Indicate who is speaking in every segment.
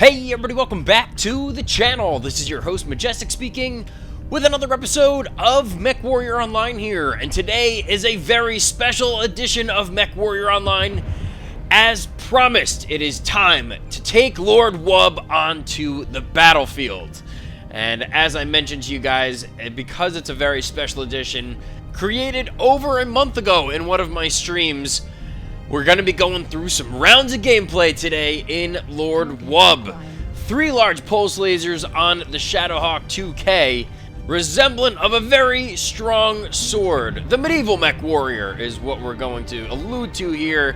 Speaker 1: Hey everybody, welcome back to the channel. This is your host Majestic speaking with another episode of Mechwarrior Online here. And today is a very special edition of Mechwarrior Online. As promised, it is time to take Lord Wub onto the battlefield. And as I mentioned to you guys, because it's a very special edition, created over a month ago in one of my streams, we're going to be going through some rounds of gameplay today in Lord Wub. 3 large pulse lasers on the SHD-2K, resemblant of a very strong sword. The medieval Mechwarrior is what we're going to allude to here.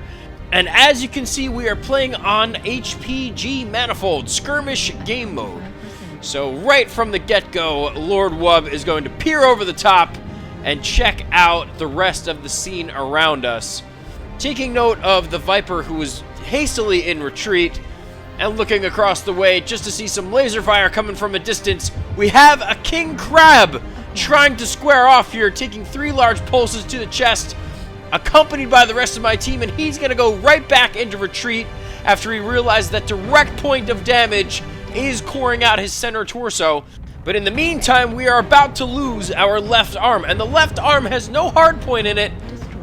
Speaker 1: And as you can see, we are playing on HPG Manifold, Skirmish Game Mode. So right from the get-go, Lord Wub is going to peer over the top and check out the rest of the scene around us, taking note of the Viper, who is hastily in retreat, and looking across the way just to see some laser fire coming from a distance. We have a King Crab trying to square off here, taking 3 large pulses to the chest, accompanied by the rest of my team, and he's going to go right back into retreat after he realized that direct point of damage is coring out his center torso. But in the meantime, we are about to lose our left arm, and the left arm has no hardpoint in it,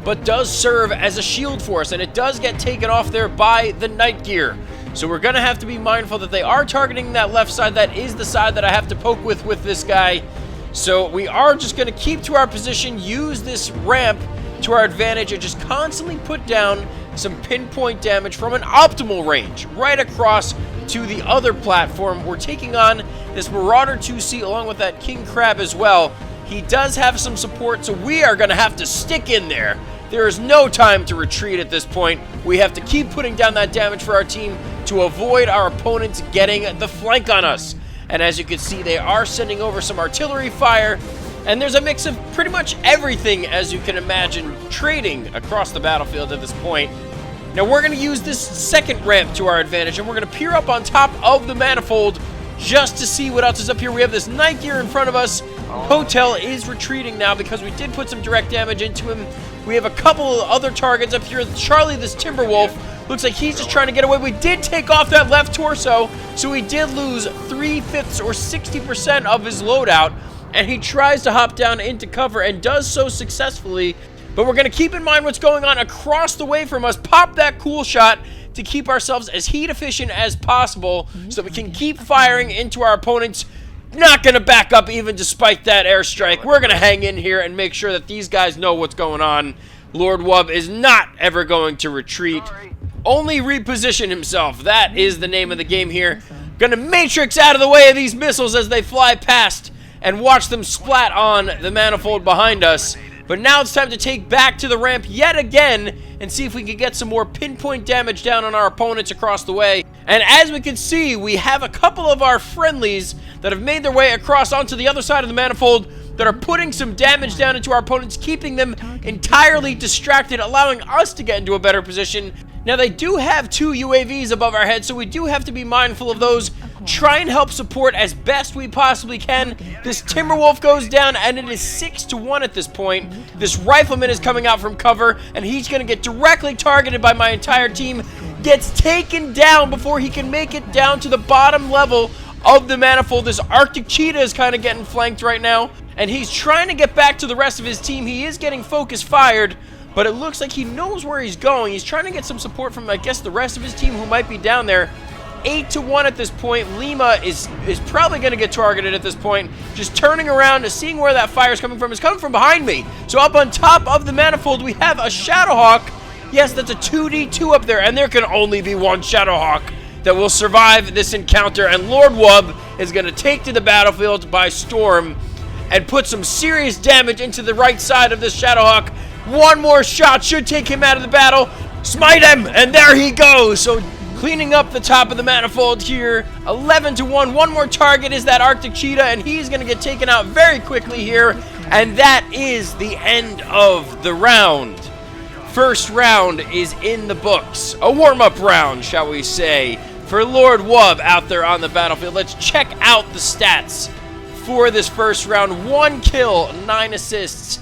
Speaker 1: but does serve as a shield for us, and it does get taken off there by the night gear. So we're going to have to be mindful that they are targeting that left side. That is the side that I have to poke with this guy. So we are just going to keep to our position, use this ramp to our advantage, and just constantly put down some pinpoint damage from an optimal range right across to the other platform. We're taking on this Marauder 2C along with that King Crab as well. He does have some support, so we are going to have to stick in there. There is no time to retreat at this point. We have to keep putting down that damage for our team to avoid our opponents getting the flank on us. And as you can see, they are sending over some artillery fire, and there's a mix of pretty much everything, as you can imagine, trading across the battlefield at this point. Now we're going to use this second ramp to our advantage, and we're going to peer up on top of the manifold just to see what else is up here. We have this night gear in front of us. Hotel is retreating now because we did put some direct damage into him. We have a couple of other targets up here. Charlie, this Timberwolf, looks like he's just trying to get away. We did take off that left torso, so he did lose 3/5 or 60% of his loadout, and he tries to hop down into cover and does so successfully. But we're going to keep in mind what's going on across the way from us. Pop that cool shot to keep ourselves as heat efficient as possible so that we can keep firing into our opponents. Not going to back up even despite that airstrike. We're going to hang in here and make sure that these guys know what's going on. Lord Wub is not ever going to retreat. Only reposition himself. That is the name of the game here. Going to matrix out of the way of these missiles as they fly past and watch them splat on the manifold behind us. But now it's time to take back to the ramp yet again and see if we can get some more pinpoint damage down on our opponents across the way. And as we can see, we have a couple of our friendlies that have made their way across onto the other side of the manifold that are putting some damage down into our opponents, keeping them entirely distracted, allowing us to get into a better position. Now, they do have 2 UAVs above our heads, so we do have to be mindful of those. Try and help support as best we possibly can. This Timberwolf goes down, and it is 6-1 at this point. This Rifleman is coming out from cover, and he's going to get directly targeted by my entire team. Gets taken down before he can make it down to the bottom level of the manifold. This Arctic Cheetah is kind of getting flanked right now, and he's trying to get back to the rest of his team. He is getting focus fired, but it looks like he knows where he's going. He's trying to get some support from, I guess, the rest of his team who might be down there. 8-1 at this point. Lima is probably going to get targeted at this point. Just turning around and seeing where that fire is coming from. It's coming from behind me. So up on top of the manifold, we have a Shadowhawk. Yes, that's a 2D2 up there, and there can only be one Shadowhawk that will survive this encounter. And Lord Wub is going to take to the battlefield by storm and put some serious damage into the right side of this Shadowhawk. One more shot should take him out of the battle. Smite him, and there he goes. So cleaning up the top of the manifold here. 11-1. One more target is that Arctic Cheetah, and he's going to get taken out very quickly here. And that is the end of the round. First round is in the books. A warm-up round, shall we say, for Lord Wub out there on the battlefield. Let's check out the stats for this first round. 1 kill, 9 assists,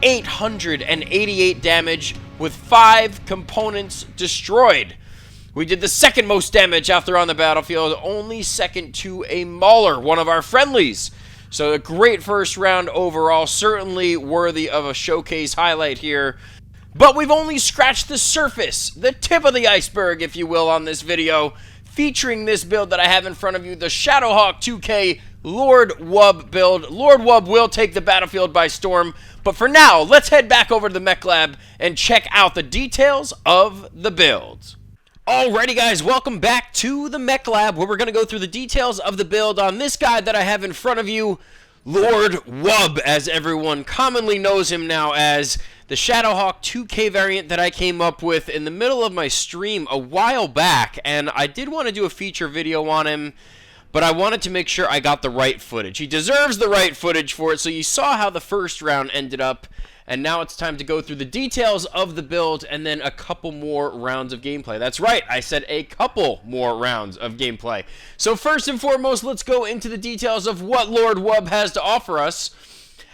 Speaker 1: 888 damage with 5 components destroyed. We did the second most damage after on the battlefield, only second to a Mauler, one of our friendlies. So a great first round overall, certainly worthy of a showcase highlight here. But we've only scratched the surface, the tip of the iceberg, if you will, on this video, featuring this build that I have in front of you, the SHD-2K Lord Wub build. Lord Wub will take the battlefield by storm, but for now, let's head back over to the Mech Lab and check out the details of the build. Alrighty guys, welcome back to the Mech Lab, where we're going to go through the details of the build on this guy that I have in front of you, Lord Wub, as everyone commonly knows him now as, the SHD-2K variant that I came up with in the middle of my stream a while back, and I did want to do a feature video on him, but I wanted to make sure I got the right footage. He deserves the right footage for it, so you saw how the first round ended up. And now it's time to go through the details of the build and then a couple more rounds of gameplay. That's right, I said a couple more rounds of gameplay. So first and foremost, let's go into the details of what Lord Wub has to offer us.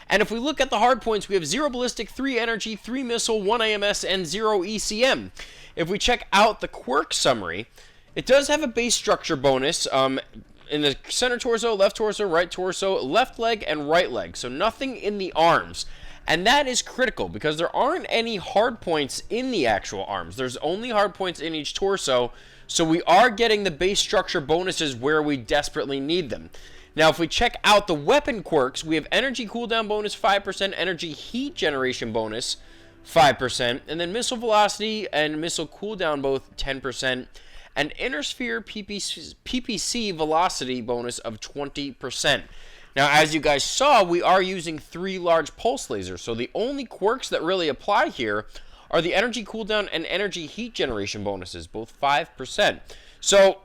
Speaker 1: And if we look at the hardpoints, we have 0 ballistic, 3 energy, 3 missile, 1 AMS, and 0 ECM. If we check out the quirk summary, it does have a base structure bonus in the center torso, left leg, and right leg. So nothing in the arms. And that is critical because there aren't any hard points in the actual arms. There's only hard points in each torso, so we are getting the base structure bonuses where we desperately need them. Now, if we check out the weapon quirks, we have energy cooldown bonus 5%, energy heat generation bonus 5%, and then missile velocity and missile cooldown both 10%, and inner sphere PPC velocity bonus of 20%. Now, as you guys saw, we are using 3 large pulse lasers, so the only quirks that really apply here are the energy cooldown and energy heat generation bonuses, both 5%. So,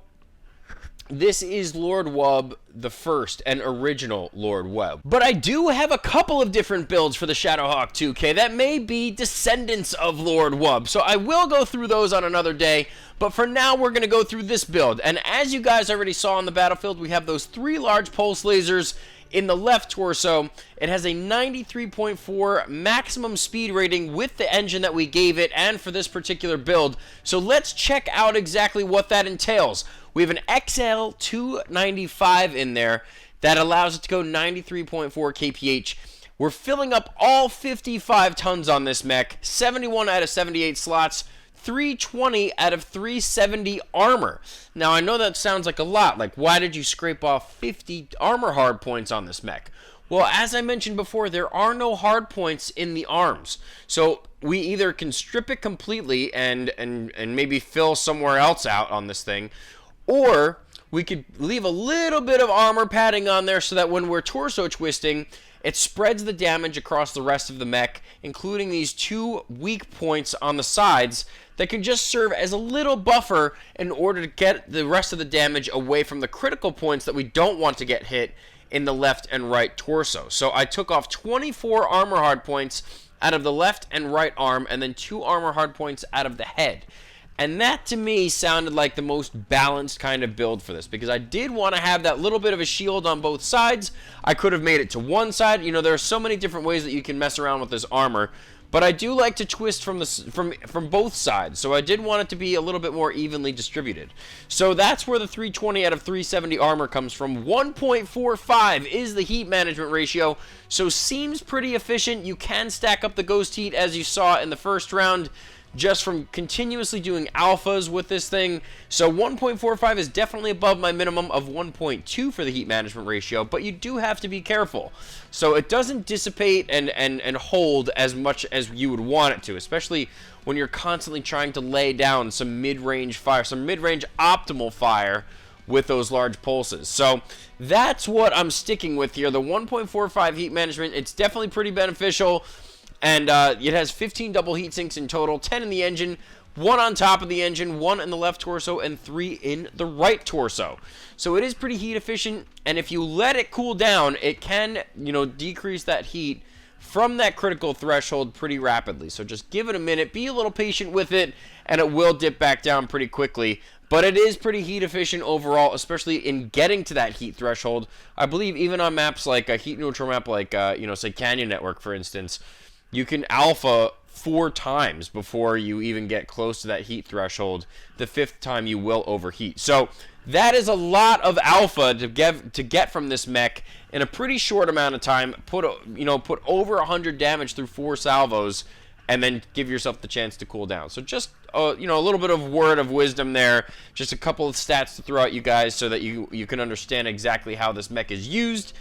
Speaker 1: this is Lord Wub, the first and original Lord Wub. But I do have a couple of different builds for the SHD-2K that may be descendants of Lord Wub, so I will go through those on another day. But for now, we're going to go through this build. And as you guys already saw on the battlefield, we have those 3 large pulse lasers in the left torso. It has a 93.4 maximum speed rating with the engine that we gave it and for this particular build. So let's check out exactly what that entails. We have an XL295 in there that allows it to go 93.4 kph. We're filling up all 55 tons on this mech, 71 out of 78 slots, 320 out of 370 armor. Now, I know that sounds like a lot. Like, why did you scrape off 50 armor hard points on this mech? Well, as I mentioned before, there are no hard points in the arms. So we either can strip it completely and maybe fill somewhere else out on this thing, or we could leave a little bit of armor padding on there so that when we're torso twisting, it spreads the damage across the rest of the mech, including these 2 weak points on the sides that can just serve as a little buffer in order to get the rest of the damage away from the critical points that we don't want to get hit in the left and right torso. So I took off 24 armor hard points out of the left and right arm, and then 2 armor hard points out of the head. And that, to me, sounded like the most balanced kind of build for this, because I did want to have that little bit of a shield on both sides. I could have made it to one side. You know, there are so many different ways that you can mess around with this armor, but I do like to twist from both sides, so I did want it to be a little bit more evenly distributed. So that's where the 320 out of 370 armor comes from. 1.45 is the heat management ratio, so seems pretty efficient. You can stack up the ghost heat, as you saw in the first round, just from continuously doing alphas with this thing. So 1.45 is definitely above my minimum of 1.2 for the heat management ratio, but you do have to be careful. So it doesn't dissipate and hold as much as you would want it to, especially when you're constantly trying to lay down some mid-range fire, some mid-range optimal fire with those large pulses. So that's what I'm sticking with here. The 1.45 heat management, it's definitely pretty beneficial. And it has 15 double heat sinks in total, 10 in the engine, 1 on top of the engine, 1 in the left torso, and 3 in the right torso. So it is pretty heat efficient, and if you let it cool down, it can, you know, decrease that heat from that critical threshold pretty rapidly. So just give it a minute, be a little patient with it, and it will dip back down pretty quickly. But it is pretty heat efficient overall, especially in getting to that heat threshold. I believe even on maps like a heat neutral map like, you know, say Canyon Network, for instance, you can alpha 4 times before you even get close to that heat threshold. The 5th time you will overheat. So that is a lot of alpha to get from this mech in a pretty short amount of time. Put over 100 damage through 4 salvos, and then give yourself the chance to cool down. So just a little bit of word of wisdom there, just a couple of stats to throw at you guys so that you can understand exactly how this mech is used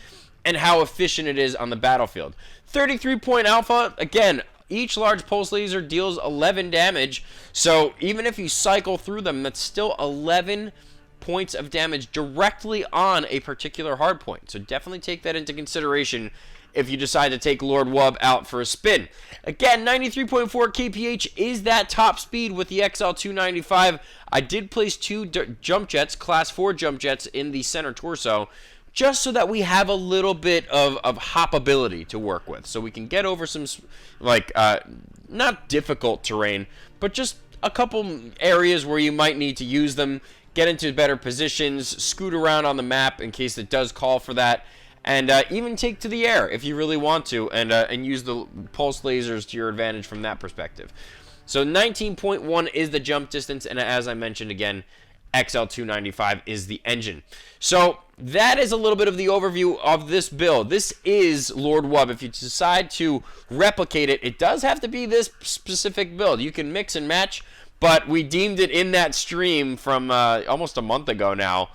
Speaker 1: and how efficient it is on the battlefield. 33-point alpha, again, each large pulse laser deals 11 damage, so even if you cycle through them, that's still 11 points of damage directly on a particular hardpoint. So definitely take that into consideration if you decide to take Lord Wub out for a spin. Again, 93.4 kph is that top speed with the XL295. I did place 2 jump jets, class 4 jump jets, in the center torso, just so that we have a little bit of hoppability to work with. So we can get over some, not difficult terrain, but just a couple areas where you might need to use them, get into better positions, scoot around on the map in case it does call for that, and even take to the air if you really want to, and use the pulse lasers to your advantage from that perspective. So 19.1 is the jump distance, and as I mentioned again, XL295 is the engine. So that is a little bit of the overview of this build. This is Lord Wub. If you decide to replicate it, it does have to be this specific build. You can mix and match, but we deemed it in that stream from almost a month ago now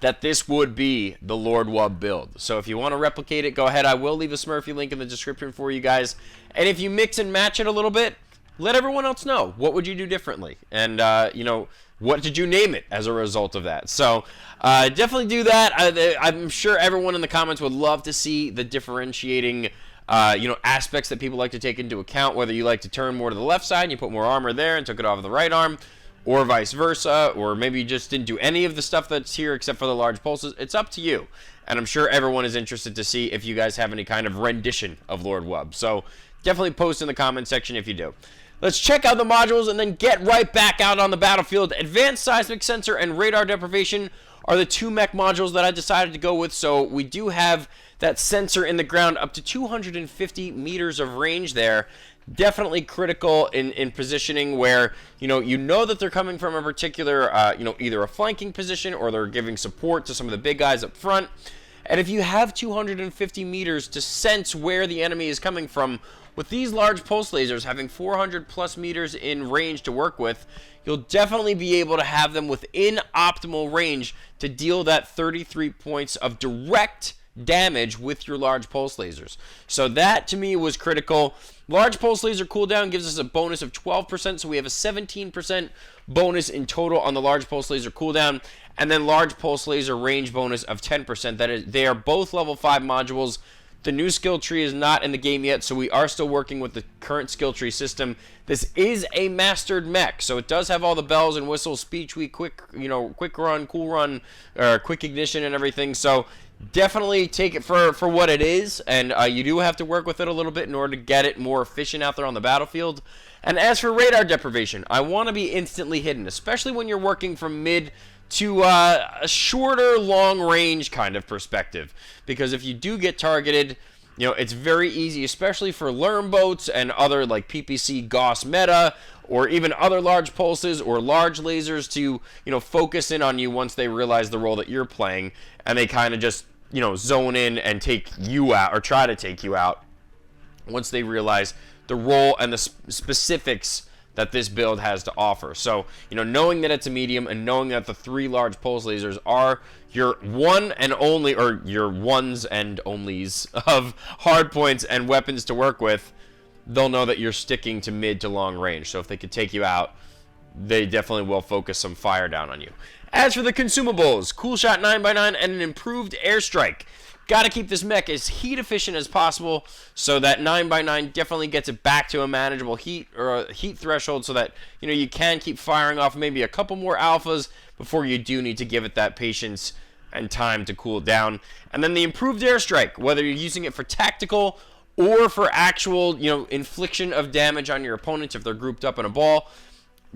Speaker 1: that this would be the Lord Wub build. So if you want to replicate it, go ahead. I will leave a Smurfy link in the description for you guys. And if you mix and match it a little bit, let everyone else know. What would you do differently? And, what did you name it as a result of that? So definitely do that. I'm sure everyone in the comments would love to see the differentiating aspects that people like to take into account, whether you like to turn more to the left side and you put more armor there and took it off of the right arm, or vice versa, or maybe you just didn't do any of the stuff that's here except for the large pulses. It's up to you. And I'm sure everyone is interested to see if you guys have any kind of rendition of Lord Wub. So definitely post in the comment section if you do. Let's check out the modules and then get right back out on the battlefield. Advanced Seismic Sensor and Radar Deprivation are the 2 mech modules that I decided to go with. So we do have that sensor in the ground up to 250 meters of range there. Definitely critical in positioning where you know that they're coming from a particular either a flanking position or they're giving support to some of the big guys up front. And if you have 250 meters to sense where the enemy is coming from, with these large pulse lasers having 400 plus meters in range to work with, you'll definitely be able to have them within optimal range to deal that 33 points of direct damage with your large pulse lasers. So that to me was critical. Large pulse laser cooldown gives us a bonus of 12%, so we have a 17% bonus in total on the large pulse laser cooldown, and then large pulse laser range bonus of 10%. That is, they are both level 5 modules. The new skill tree is not in the game yet, so we are still working with the current skill tree system. This is a mastered mech, so it does have all the bells and whistles, speed tweak, quick run, cool run, or quick ignition and everything. So definitely take it for what it is, and you do have to work with it a little bit in order to get it more efficient out there on the battlefield. And as for radar deprivation, I want to be instantly hidden, especially when you're working from mid to a shorter long range kind of perspective, because if you do get targeted, it's very easy, especially for Lerm boats and other like PPC Gauss meta or even other large pulses or large lasers to focus in on you once they realize the role that you're playing, and they kind of just zone in and take you out or try to take you out once they realize the role and the specifics that this build has to offer. So, knowing that it's a medium and knowing that the 3 large pulse lasers are your one and only, or your ones and onlys of hard points and weapons to work with, they'll know that you're sticking to mid to long range. So if they could take you out, they definitely will focus some fire down on you. As for the consumables, Cool Shot 9x9 and an improved airstrike. Got to keep this mech as heat efficient as possible, so that 9x9 definitely gets it back to a manageable heat or a heat threshold, so that you can keep firing off maybe a couple more alphas before you do need to give it that patience and time to cool down. And then the improved airstrike, whether you're using it for tactical or for actual infliction of damage on your opponents if they're grouped up in a ball,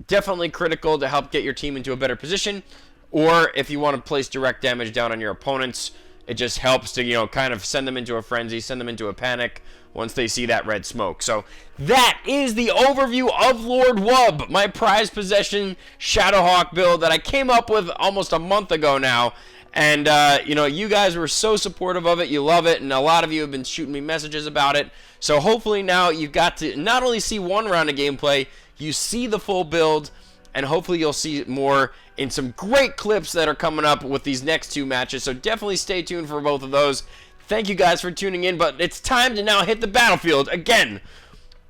Speaker 1: definitely critical to help get your team into a better position, or if you want to place direct damage down on your opponents, it just helps to, you know, kind of send them into a frenzy, send them into a panic once they see that red smoke. So that is the overview of Lord Wub, my prized possession Shadowhawk build that I came up with almost a month ago now. And, you know, you guys were so supportive of it. You love it. And a lot of you have been shooting me messages about it. So hopefully now you've got to not only see one round of gameplay, you see the full build. And hopefully you'll see more in some great clips that are coming up with these next 2 matches. So definitely stay tuned for both of those. Thank you guys for tuning in. But it's time to now hit the battlefield again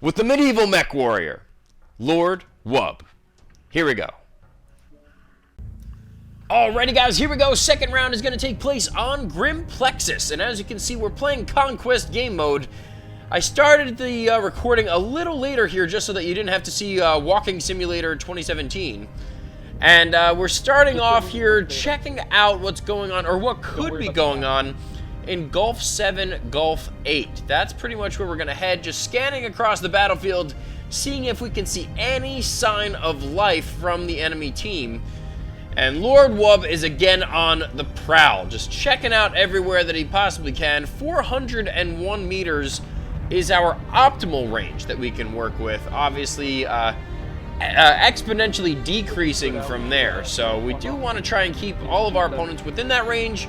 Speaker 1: with the medieval mech warrior, Lord Wub. Here we go. Alrighty guys, here we go. Second round is going to take place on Grim Plexus. And as you can see, we're playing Conquest game mode. I started the recording a little later here just so that you didn't have to see Walking Simulator 2017. And we're starting off here checking out what's going on, or what could be going on, in Gulf 7, Gulf 8. That's pretty much where we're going to head, just scanning across the battlefield, seeing if we can see any sign of life from the enemy team. And Lord Wub is again on the prowl, just checking out everywhere that he possibly can. 401 meters is our optimal range that we can work with. Obviously, exponentially decreasing from there. So we do want to try and keep all of our opponents within that range,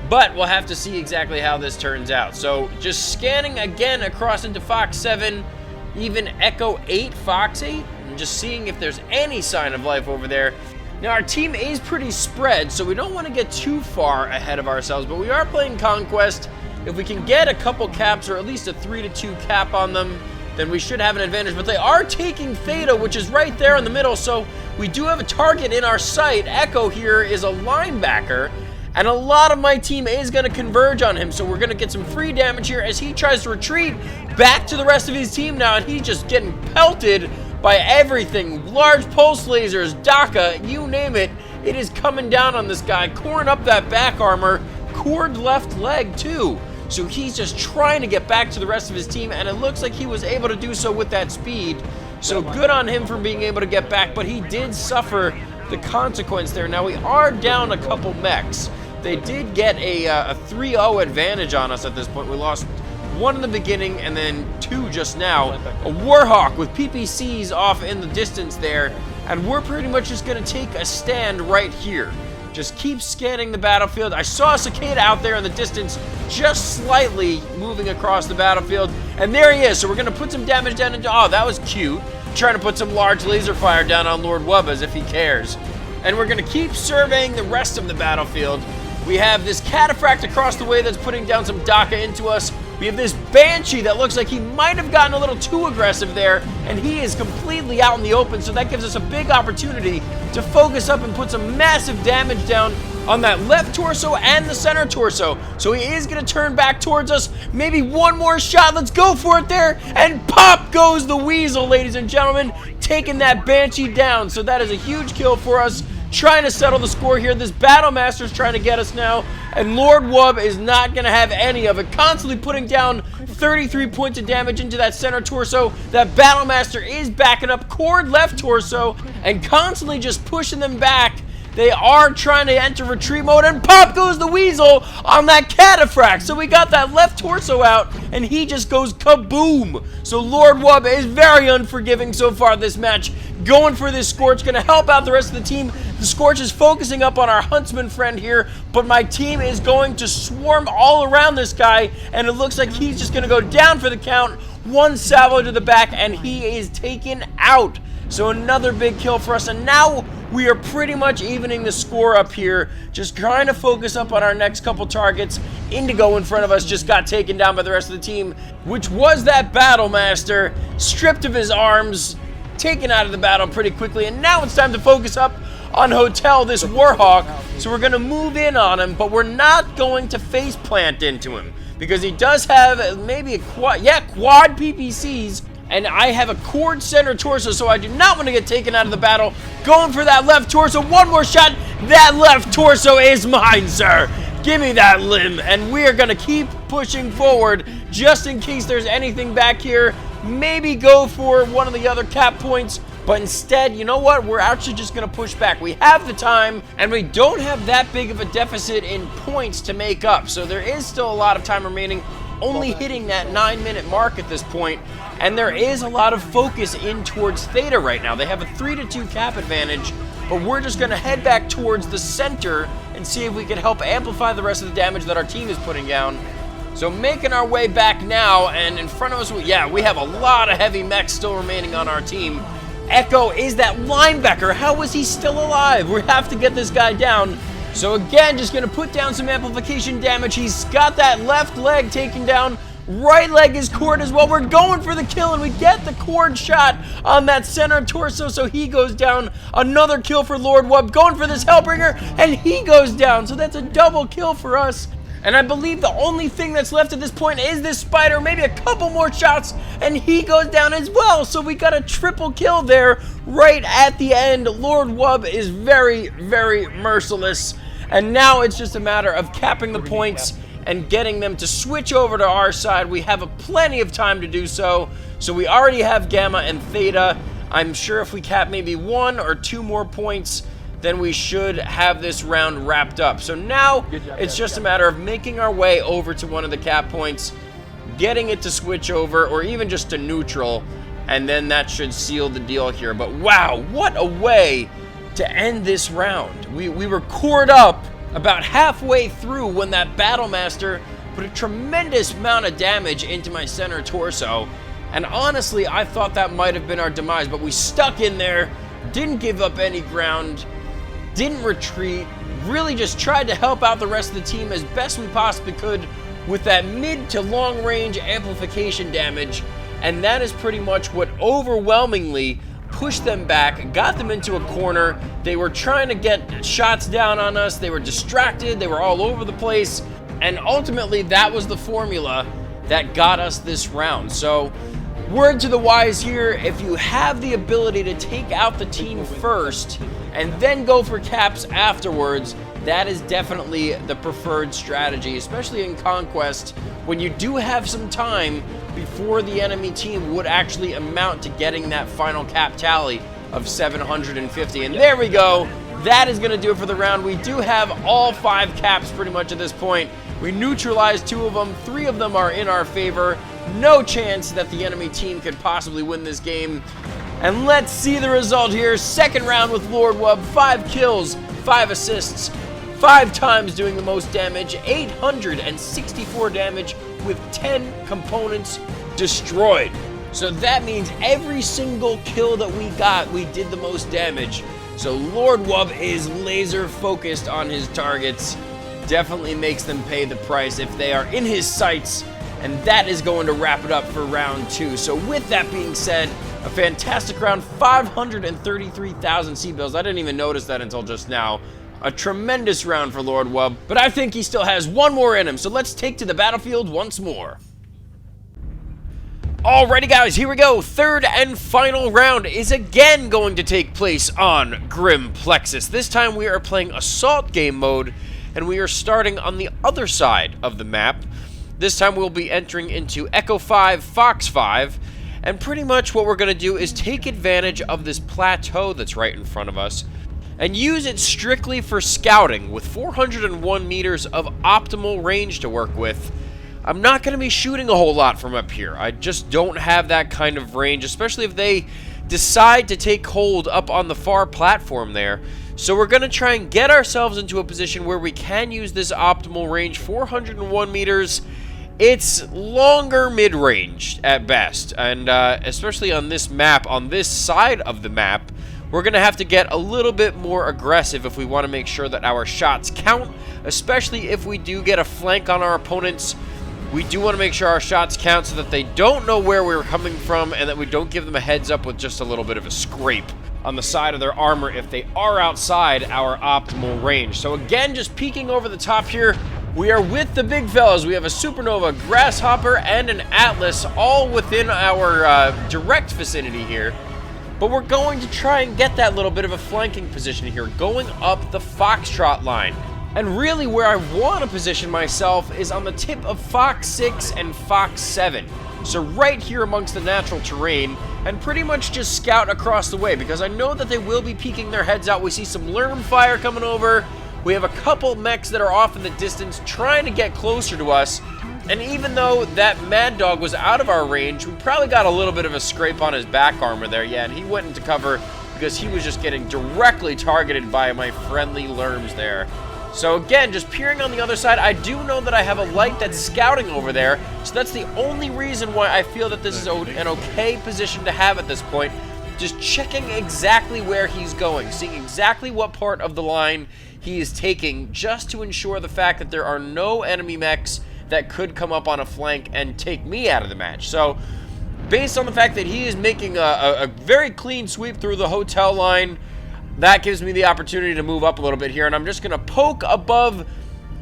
Speaker 1: but we'll have to see exactly how this turns out. So just scanning again across into Fox 7, even Echo 8, Fox 8, and just seeing if there's any sign of life over there. Now, our team is pretty spread, so we don't want to get too far ahead of ourselves, but we are playing Conquest. If we can get a couple caps, or at least a 3-2 cap on them, then we should have an advantage. But they are taking Theta, which is right there in the middle, so we do have a target in our sight. Echo here is a linebacker, and a lot of my team is going to converge on him, so we're going to get some free damage here as he tries to retreat back to the rest of his team now, and he's just getting pelted by everything. Large pulse lasers, DACA, you name it. It is coming down on this guy, coring up that back armor, cored left leg too. So he's just trying to get back to the rest of his team, and it looks like he was able to do so with that speed. So good on him for being able to get back, but he did suffer the consequence there. Now we are down a couple mechs. They did get a 3-0 advantage on us at this point. We lost 1 in the beginning and then 2 just now. A Warhawk with PPCs off in the distance there, and we're pretty much just going to take a stand right here. Just keep scanning the battlefield. I saw a Cicada out there in the distance, just slightly moving across the battlefield, and there he is. So we're going to put some damage down into, oh, that was cute, trying to put some large laser fire down on Lord Wub as if he cares. And we're going to keep surveying the rest of the battlefield. We have this Cataphract across the way that's putting down some DACA into us. We have this Banshee that looks like he might have gotten a little too aggressive there, and he is completely out in the open, so that gives us a big opportunity to focus up and put some massive damage down on that left torso and the center torso. So he is going to turn back towards us. Maybe one more shot. Let's go for it there, and pop goes the Weasel, ladies and gentlemen, taking that Banshee down. So that is a huge kill for us. Trying to settle the score here. This Battlemaster's trying to get us now, and Lord Wub is not going to have any of it. Constantly putting down 33 points of damage into that center torso. That Battlemaster is backing up cord left torso and constantly just pushing them back. They are trying to enter retreat mode, and pop goes the Weasel on that Cataphract. So we got that left torso out, and he just goes kaboom. So Lord Wub is very unforgiving so far this match. Going for this Scorch, going to help out the rest of the team. The Scorch is focusing up on our Huntsman friend here, but my team is going to swarm all around this guy, and it looks like he's just going to go down for the count. 1 salvo to the back, and he is taken out. So another big kill for us, and now we are pretty much evening the score up here, just trying to focus up on our next couple targets. Indigo in front of us just got taken down by the rest of the team, which was that Battlemaster, stripped of his arms, taken out of the battle pretty quickly, and now it's time to focus up on Hotel, this Warhawk. So we're going to move in on him, but we're not going to face plant into him, because he does have maybe a quad PPCs, and I have a cord center torso, so I do not want to get taken out of the battle. Going for that left torso, one more shot. That left torso is mine, sir. Give me that limb, and we are going to keep pushing forward just in case there's anything back here. Maybe go for one of the other cap points, But instead, you know what? We're actually just going to push back. We have the time, and we don't have that big of a deficit in points to make up. So there is still a lot of time remaining, only hitting that 9-minute mark at this point. And there is a lot of focus in towards Theta right now. They have a 3-2 cap advantage, but we're just going to head back towards the center and see if we can help amplify the rest of the damage that our team is putting down. So making our way back now, and in front of us, yeah, we have a lot of heavy mechs still remaining on our team. Echo is that linebacker. How is he still alive? We have to get this guy down. So again, just going to put down some amplification damage. He's got that left leg taken down. Right leg is cored as well. We're going for the kill, and we get the cored shot on that center torso, so he goes down. Another kill for Lord Wub. Going for this Hellbringer, and he goes down. So that's a double kill for us. And I believe the only thing that's left at this point is this spider. Maybe a couple more shots, and he goes down as well. So we got a triple kill there right at the end. Lord Wub is very, very merciless. And now it's just a matter of capping the points and getting them to switch over to our side. We have plenty of time to do so. So we already have Gamma and Theta. I'm sure if we cap maybe 1 or 2 more points, then we should have this round wrapped up. So now it's just a matter of making our way over to one of the cap points, getting it to switch over, or even just to neutral, and then that should seal the deal here. But wow, what a way to end this round. We were cored up about halfway through when that Battlemaster put a tremendous amount of damage into my center torso. And honestly, I thought that might have been our demise, but we stuck in there, didn't give up any ground, didn't retreat, really just tried to help out the rest of the team as best we possibly could with that mid to long range amplification damage. And that is pretty much what overwhelmingly pushed them back, got them into a corner. They were trying to get shots down on us. They were distracted. They were all over the place. And ultimately, that was the formula that got us this round. So, word to the wise here, if you have the ability to take out the team first and then go for caps afterwards, that is definitely the preferred strategy, especially in Conquest, when you do have some time before the enemy team would actually amount to getting that final cap tally of 750. And there we go. That is going to do it for the round. We do have all 5 caps pretty much at this point. We neutralized 2 of them. 3 of them are in our favor. No chance that the enemy team could possibly win this game. And let's see the result here. Second round with Lord Wub. 5 kills, 5 assists, 5 times doing the most damage. 864 damage with 10 components destroyed. So that means every single kill that we got, we did the most damage. So Lord Wub is laser focused on his targets. Definitely makes them pay the price if they are in his sights. And that is going to wrap it up for round 2. So with that being said, a fantastic round, 533,000 C-bills. I didn't even notice that until just now. A tremendous round for Lord Wub, but I think he still has one more in him. So let's take to the battlefield once more. Alrighty guys, here we go. Third and final round is again going to take place on Grim Plexus. This time we are playing Assault game mode, and we are starting on the other side of the map. This time we'll be entering into Echo 5, Fox 5, and pretty much what we're going to do is take advantage of this plateau that's right in front of us and use it strictly for scouting with 401 meters of optimal range to work with. I'm not going to be shooting a whole lot from up here. I just don't have that kind of range, especially if they decide to take hold up on the far platform there. So we're going to try and get ourselves into a position where we can use this optimal range, 401 meters. It's longer mid-range at best, and especially on this map, on this side of the map, we're going to have to get a little bit more aggressive if we want to make sure that our shots count, especially if we do get a flank on our opponents. We do want to make sure our shots count so that they don't know where we're coming from and that we don't give them a heads up with just a little bit of a scrape on the side of their armor if they are outside our optimal range. So again, just peeking over the top here, we are with the big fellas. We have a Supernova, Grasshopper, and an Atlas all within our direct vicinity here. But we're going to try and get that little bit of a flanking position here, going up the Foxtrot line. And really where I want to position myself is on the tip of Fox 6 and Fox 7. So right here amongst the natural terrain, and pretty much just scout across the way, because I know that they will be peeking their heads out. We see some Lerm fire coming over. We have a couple mechs that are off in the distance trying to get closer to us. And even though that Mad Dog was out of our range, we probably got a little bit of a scrape on his back armor there. Yeah, and he went into cover because he was just getting directly targeted by my friendly Lerms there. So again, just peering on the other side, I do know that I have a light that's scouting over there. So that's the only reason why I feel that this is an okay position to have at this point. Just checking exactly where he's going, seeing exactly what part of the line he is taking, just to ensure the fact that there are no enemy mechs that could come up on a flank and take me out of the match. So, based on the fact that he is making a very clean sweep through the hotel line, that gives me the opportunity to move up a little bit here, and I'm just going to poke above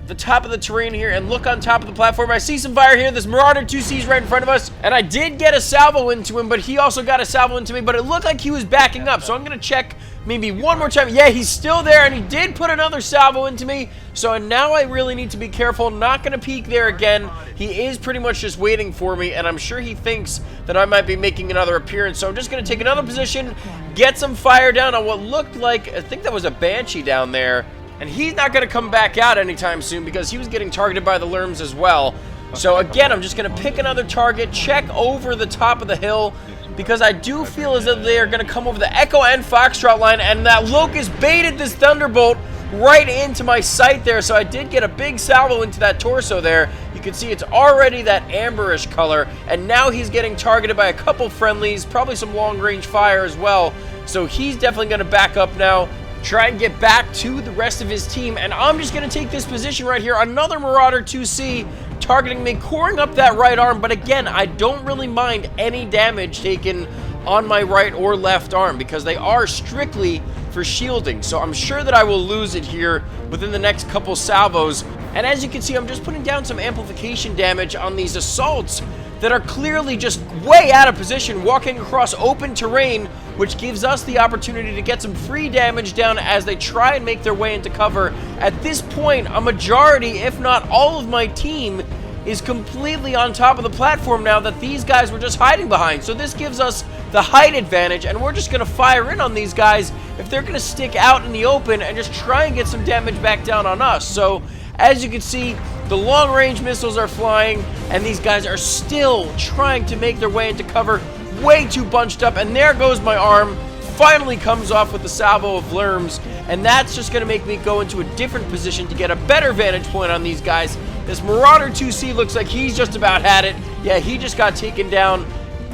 Speaker 1: the top of the terrain here and look on top of the platform. I see some fire here. This Marauder 2C is right in front of us, and I did get a salvo into him, but he also got a salvo into me, but it looked like he was backing up, so I'm going to check maybe one more time. Yeah, he's still there, and he did put another salvo into me, so now I really need to be careful. Not going to peek there again. He is pretty much just waiting for me, and I'm sure he thinks that I might be making another appearance, so I'm just going to take another position, get some fire down on what looked like, I think that was a Banshee down there, and he's not going to come back out anytime soon because he was getting targeted by the Lerms as well. So again, I'm just going to pick another target, check over the top of the hill, because I do feel as though they are going to come over the Echo and Foxtrot line, and that Locust baited this Thunderbolt right into my sight there, so I did get a big salvo into that torso there. You can see it's already that amberish color, and now he's getting targeted by a couple friendlies, probably some long-range fire as well, so he's definitely going to back up now, try and get back to the rest of his team, and I'm just going to take this position right here. Another Marauder 2C targeting me, coring up that right arm, but again, I don't really mind any damage taken on my right or left arm because they are strictly for shielding, so I'm sure that I will lose it here within the next couple salvos. And as you can see, I'm just putting down some amplification damage on these assaults that are clearly just way out of position, walking across open terrain, which gives us the opportunity to get some free damage down as they try and make their way into cover. At this point, a majority, if not all of my team, is completely on top of the platform now that these guys were just hiding behind. So this gives us the height advantage, and we're just going to fire in on these guys if they're going to stick out in the open and just try and get some damage back down on us. So as you can see, the long-range missiles are flying, and these guys are still trying to make their way into cover, way too bunched up, and there goes my arm. Finally comes off with the salvo of Lerms, and that's just going to make me go into a different position to get a better vantage point on these guys. This Marauder 2C looks like he's just about had it. Yeah, he just got taken down.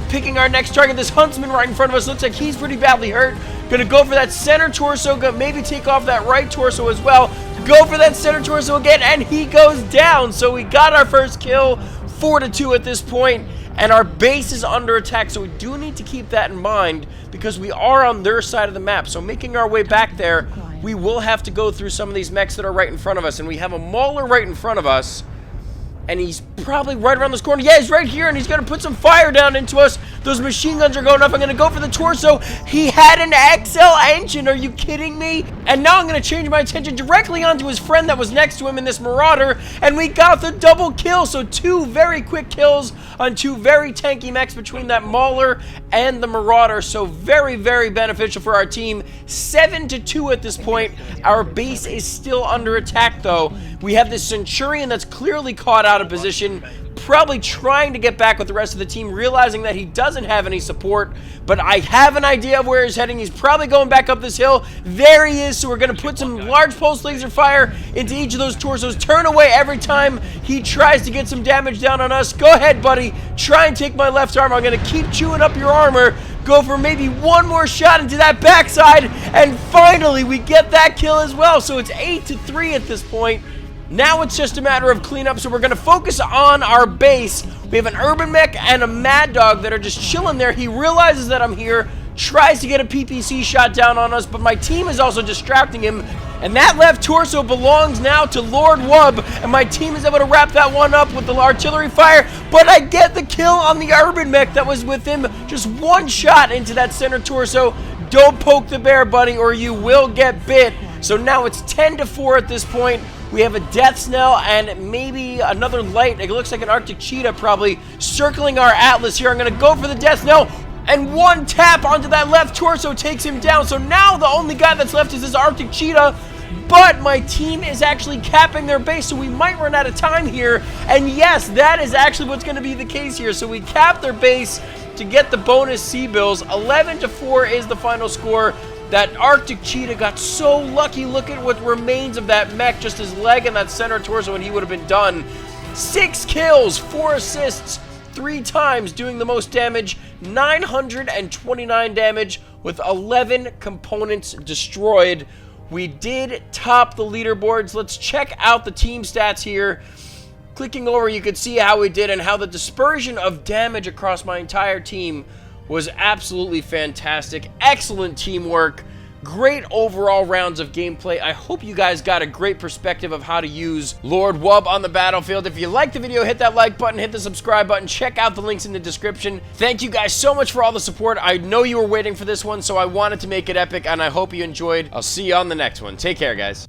Speaker 1: Picking our next target, this Huntsman right in front of us, looks like he's pretty badly hurt. Gonna go for that center torso, gonna maybe take off that right torso as well. Go for that center torso again, and he goes down. So we got our first kill, 4-2 at this point, and our base is under attack, so we do need to keep that in mind because we are on their side of the map. So making our way back there, we will have to go through some of these mechs that are right in front of us, and we have a Mauler right in front of us, and he's probably right around this corner. Yeah, he's right here, and he's going to put some fire down into us. Those machine guns are going up. I'm going to go for the torso. He had an XL engine. Are you kidding me? And now I'm going to change my attention directly onto his friend that was next to him in this Marauder, and we got the double kill. So two very quick kills on two very tanky mechs between that Mauler and the Marauder. So very, very beneficial for our team. 7-2 at this point. Our base is still under attack, though. We have this Centurion that's clearly caught out of position, probably trying to get back with the rest of the team, realizing that he doesn't have any support, but I have an idea of where he's heading. He's probably going back up this hill. There he is, so we're going to put some large pulse laser fire into each of those torsos. Turn away every time he tries to get some damage down on us. Go ahead, buddy. Try and take my left arm. I'm going to keep chewing up your armor. Go for maybe one more shot into that backside, and finally we get that kill as well. So it's 8-3 at this point. Now it's just a matter of cleanup, so we're going to focus on our base. We have an Urban Mech and a Mad Dog that are just chilling there. He realizes that I'm here, tries to get a PPC shot down on us, but my team is also distracting him. And that left torso belongs now to Lord Wub, and my team is able to wrap that one up with the artillery fire, but I get the kill on the Urban Mech that was with him. Just one shot into that center torso. Don't poke the bear, buddy, or you will get bit. So now it's 10-4 at this point. We have a Death Snell and maybe another light. It looks like an Arctic Cheetah probably circling our Atlas here. I'm going to go for the Death Snell. And one tap onto that left torso takes him down. So now the only guy that's left is this Arctic Cheetah. But my team is actually capping their base, so we might run out of time here. And yes, that is actually what's going to be the case here. So we cap their base to get the bonus C-bills. 11-4 is the final score. That Arctic Cheetah got so lucky. Look at what remains of that mech, just his leg and that center torso, and he would have been done. 6 kills, 4 assists, 3 times, doing the most damage. 929 damage with 11 components destroyed. We did top the leaderboards. Let's check out the team stats here. Clicking over, you can see how we did and how the dispersion of damage across my entire team was absolutely fantastic. Excellent teamwork. Great overall rounds of gameplay. I hope you guys got a great perspective of how to use Lord Wub on the battlefield. If you liked the video, hit that like button, hit the subscribe button, check out the links in the description. Thank you guys so much for all the support. I know you were waiting for this one, so I wanted to make it epic, and I hope you enjoyed. I'll see you on the next one. Take care, guys.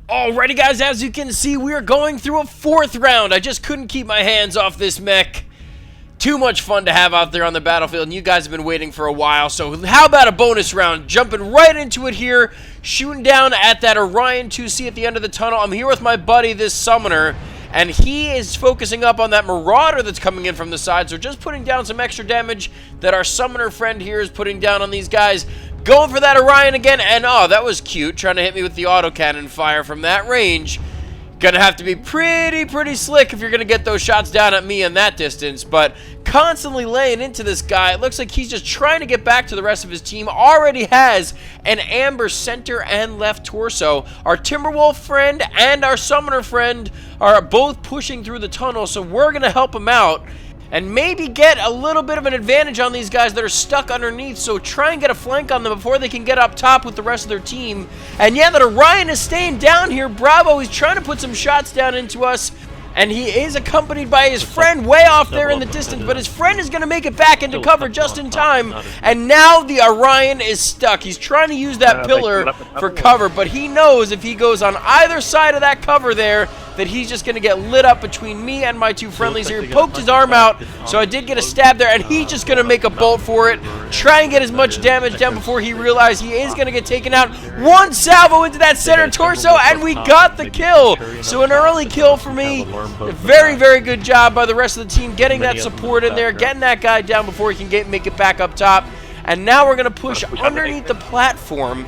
Speaker 1: Alrighty guys, as you can see, we are going through a 4th round. I just couldn't keep my hands off this mech. Too much fun to have out there on the battlefield, and you guys have been waiting for a while, so how about a bonus round? Jumping right into it here, shooting down at that Orion 2C at the end of the tunnel. I'm here with my buddy, this Summoner, and he is focusing up on that Marauder that's coming in from the side, so just putting down some extra damage that our Summoner friend here is putting down on these guys. Going for that Orion again, and oh, that was cute, trying to hit me with the autocannon fire from that range. Gonna have to be pretty slick if you're gonna get those shots down at me in that distance, but constantly laying into this guy. It looks like he's just trying to get back to the rest of his team. Already has an amber center and left torso. Our Timberwolf friend and our Summoner friend are both pushing through the tunnel, so we're gonna help him out and maybe get a little bit of an advantage on these guys that are stuck underneath. So try and get a flank on them before they can get up top with the rest of their team. And yeah, that Orion is staying down here. Bravo, he's trying to put some shots down into us. And he is accompanied by his friend way off there in the distance, but his friend is going to make it back into cover just in time. And now the Orion is stuck. He's trying to use that pillar for cover, but he knows if he goes on either side of that cover there, that he's just going to get lit up between me and my 2 friendlies here. He poked his arm out, so I did get a stab there, and he's just going to make a bolt for it. Try and get as much damage down before he realizes he is going to get taken out. One salvo into that center torso, and we got the kill. So an early kill for me. Very good job by the rest of the team getting that support in there, getting that guy down before he can make it back up top. And now we're going to push underneath the platform.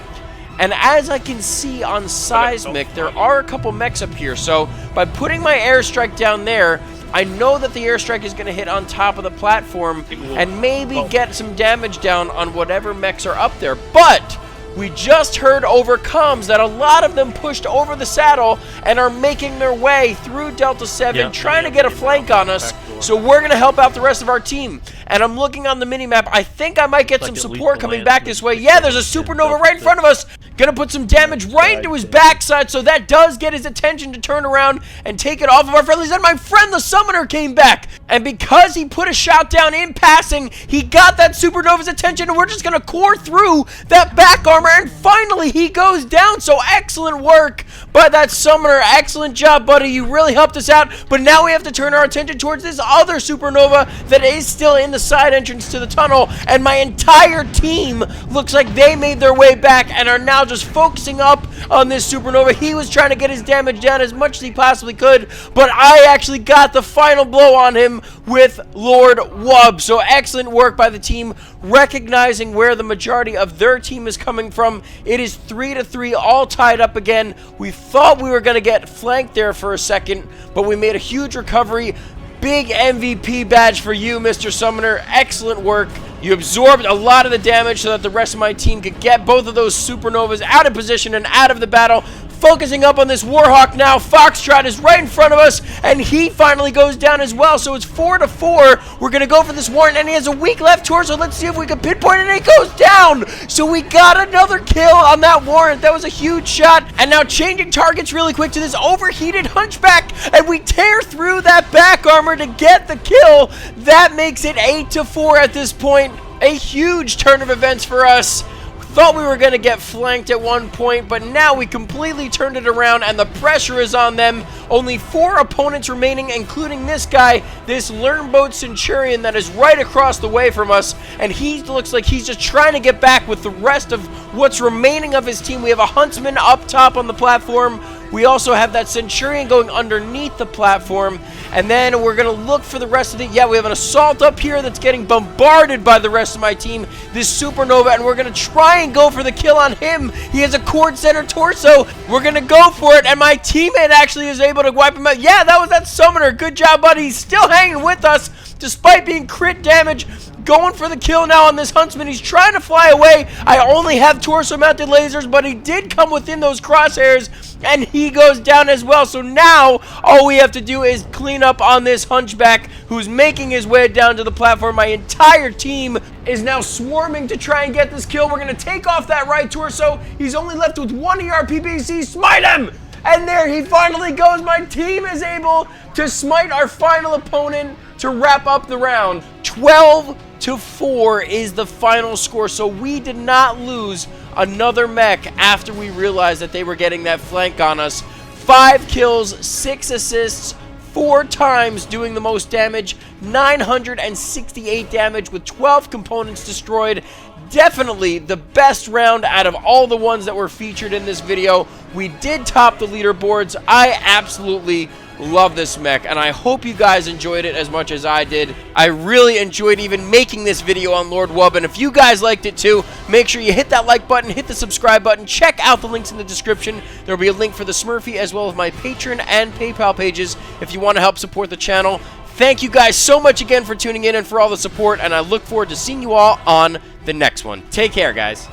Speaker 1: And as I can see on Seismic, there are a couple mechs up here. So by putting my airstrike down there, I know that the airstrike is going to hit on top of the platform and maybe get some damage down on whatever mechs are up there. But we just heard over comms that a lot of them pushed over the saddle and are making their way through Delta 7, trying to get a flank on us. So we're going to help out the rest of our team. And I'm looking on the minimap. I think I might get some support coming back this way. Yeah, there's a supernova right in front of us. Gonna put some damage right into his backside, so that does get his attention to turn around and take it off of our friendlies. And my friend the Summoner came back, and because he put a shot down in passing, he got that supernova's attention, and we're just gonna core through that back armor, and finally he goes down. So excellent work by that Summoner. Excellent job, buddy. You really helped us out. But now we have to turn our attention towards this other supernova that is still in the side entrance to the tunnel, and my entire team looks like they made their way back and are now just focusing up on this supernova. He was trying to get his damage down as much as he possibly could, but I actually got the final blow on him with Lord Wub. So excellent work by the team, recognizing where the majority of their team is coming from. It is 3-3, all tied up again. We thought we were going to get flanked there for a second, but we made a huge recovery. Big MVP badge for you, Mr. Summoner. Excellent work. You absorbed a lot of the damage so that the rest of my team could get both of those supernovas out of position and out of the battle. Focusing up on this Warhawk now. Foxtrot is right in front of us, and he finally goes down as well. So it's 4-4. We're going to go for this Warrant, and he has a weak left torso. Let's see if we can pinpoint it, and he goes down. So we got another kill on that Warrant. That was a huge shot. And now changing targets really quick to this overheated Hunchback, and we tear through that back armor to get the kill. That makes it 8-4 at this point. A huge turn of events for us. Thought we were going to get flanked at one point, but now we completely turned it around and the pressure is on them. Only 4 opponents remaining, including this guy, this Learnboat Centurion that is right across the way from us, and he looks like he's just trying to get back with the rest of what's remaining of his team. We have a Huntsman up top on the platform. We also have that Centurion going underneath the platform. And then we're going to look for the rest of the... Yeah, we have an Assault up here that's getting bombarded by the rest of my team. This Supernova, and we're going to try and go for the kill on him. He has a Cord Center Torso. We're going to go for it, and my teammate actually is able to wipe him out. Yeah, that was that Summoner. Good job, buddy. He's still hanging with us, despite being crit damage. Going for the kill now on this Huntsman. He's trying to fly away. I only have torso-mounted lasers, but he did come within those crosshairs, and he goes down as well. So now, all we have to do is clean up on this Hunchback who's making his way down to the platform. My entire team is now swarming to try and get this kill. We're going to take off that right torso. He's only left with 1 ERPBC. Smite him! And there he finally goes. My team is able to smite our final opponent to wrap up the round. 12-4 is the final score, so we did not lose another mech after we realized that they were getting that flank on us. 5 kills, 6 assists, 4 times doing the most damage, 968 damage with 12 components destroyed. Definitely the best round out of all the ones that were featured in this video. We did top the leaderboards. I absolutely love this mech, and I hope you guys enjoyed it as much as I did. I really enjoyed even making this video on Lord Wub, and if you guys liked it too, make sure you hit that like button, hit the subscribe button, check out the links in the description. There will be a link for the Smurfy as well as my Patreon and PayPal pages if you want to help support the channel. Thank you guys so much again for tuning in and for all the support, and I look forward to seeing you all on the next one. Take care, guys.